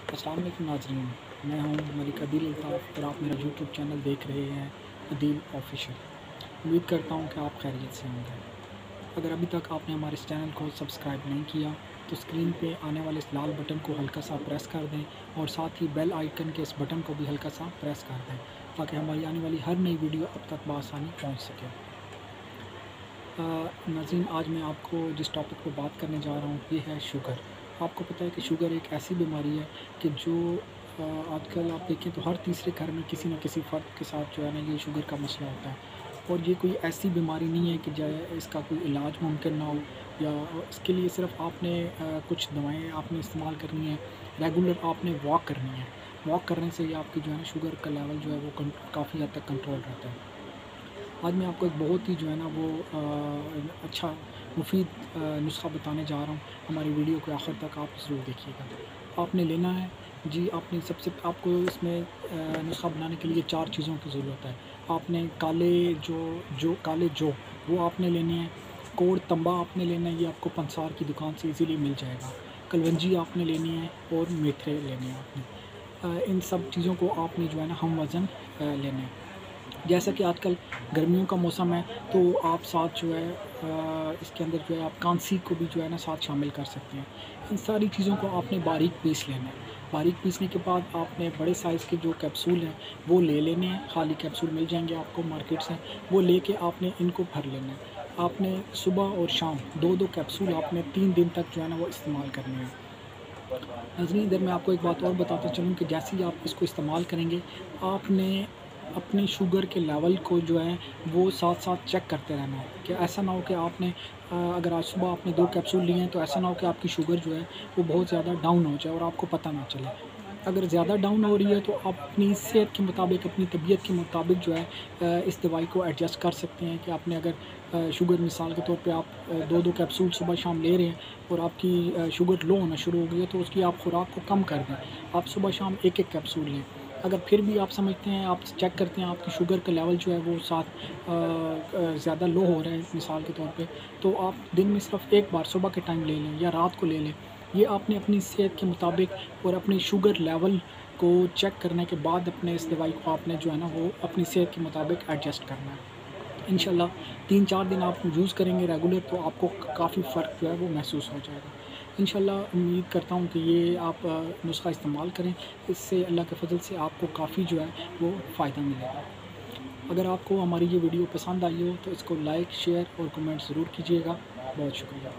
अस्सलाम वालेकुम नाज़रीन, मैं हूं मलिक अदील अल्ताफ़ और आप मेरा यूट्यूब चैनल देख रहे हैं अदील ऑफिशियल। उम्मीद करता हूं कि आप खैरियत से होंगे। अगर अभी तक आपने हमारे इस चैनल को सब्सक्राइब नहीं किया तो स्क्रीन पे आने वाले इस लाल बटन को हल्का सा प्रेस कर दें और साथ ही बेल आइकन के इस बटन को भी हल्का सा प्रेस कर दें ताकि हमारी आने वाली हर नई वीडियो अब तक बआसानी पहुँच सके। नाज़रीन, आज मैं आपको जिस टॉपिक पर बात करने जा रहा हूँ ये है शुगर। आपको पता है कि शुगर एक ऐसी बीमारी है कि जो आजकल आप देखें तो हर तीसरे घर में किसी न किसी फ़र्द के साथ जो है ना ये शुगर का मसला होता है। और ये कोई ऐसी बीमारी नहीं है कि जो है इसका कोई इलाज मुमकिन ना हो या इसके लिए सिर्फ आपने कुछ दवाएँ आपने इस्तेमाल करनी है, रेगुलर आपने वॉक करनी है। वॉक करने से ही आपकी जो है ना शुगर का लेवल जो है वो काफ़ी हद तक कंट्रोल रहता है। आज मैं आपको एक बहुत ही जो है ना वो अच्छा मुफ़ीद नुस्ख़ा बताने जा रहा हूँ। हमारी वीडियो को आखिर तक आप ज़रूर देखिएगा। आपने लेना है जी, आपने सबसे आपको इसमें नुस्ख़ा बनाने के लिए 4 चीज़ों की ज़रूरत है। आपने काले जौ वो आपने लेने हैं। कोड़ तंबा आपने लेना है, ये आपको पंसार की दुकान से इजीली मिल जाएगा। कलवंजी आपने लेनी है और मेथरे लेने हैं आपने। इन सब चीज़ों को आपने जो है ना हम वज़न लेने हैं। जैसा कि आजकल गर्मियों का मौसम है तो आप साथ जो है इसके अंदर जो है आप कांसी को भी जो है ना साथ शामिल कर सकते हैं। इन सारी चीज़ों को आपने बारीक पीस लेना है। बारीक पीसने के बाद आपने बड़े साइज़ के जो कैप्सूल हैं वो ले लेने हैं। खाली कैप्सूल मिल जाएंगे आपको मार्केट से, वो लेके आपने इनको भर लेना है। आपने सुबह और शाम 2-2 कैप्सूल आपने 3 दिन तक जो है ना वो इस्तेमाल करने हैं। नाज़रीन, इधर मैं आपको एक बात और बताता चलूँ कि जैसे ही आप इसको इस्तेमाल करेंगे, आपने अपनी शुगर के लेवल को जो है वो साथ-साथ चेक करते रहना है कि ऐसा ना हो कि आपने अगर आज सुबह आपने 2 कैप्सूल लिए हैं तो ऐसा ना हो कि आपकी शुगर जो है वो बहुत ज़्यादा डाउन हो जाए और आपको पता ना चले। अगर ज़्यादा डाउन हो रही है तो आप अपनी सेहत के मुताबिक, अपनी तबीयत के मुताबिक जो है इस दवाई को एडजस्ट कर सकते हैं कि आपने अगर शुगर मिसाल के तौर पे आप 2-2 कैप्सूल सुबह-शाम ले रहे हैं और आपकी शुगर लो होना शुरू हो गई है तो उसकी आप खुराक को कम कर दें। आप सुबह-शाम 1-1 कैप्सूल लें। अगर फिर भी आप समझते हैं, आप चेक करते हैं आपकी शुगर का लेवल जो है वो ज़्यादा लो हो रहा है मिसाल के तौर पे, तो आप दिन में सिर्फ एक बार सुबह के टाइम ले लें या रात को ले लें। ये आपने अपनी सेहत के मुताबिक और अपनी शुगर लेवल को चेक करने के बाद अपने इस दवाई को आपने जो है ना वो अपनी सेहत के मुताबिक एडजस्ट करना है। इंशाल्लाह 3-4 दिन आप यूज़ करेंगे रेगुलर तो आपको काफ़ी फ़र्क जो है वो महसूस हो जाएगा। इंशाल्लाह उम्मीद करता हूँ कि ये आप नुस्ख़ा इस्तेमाल करें, इससे अल्लाह के फ़ज़ल से आपको काफ़ी जो है वो फ़ायदा मिलेगा। अगर आपको हमारी ये वीडियो पसंद आई हो तो इसको लाइक, शेयर और कमेंट ज़रूर कीजिएगा। बहुत शुक्रिया।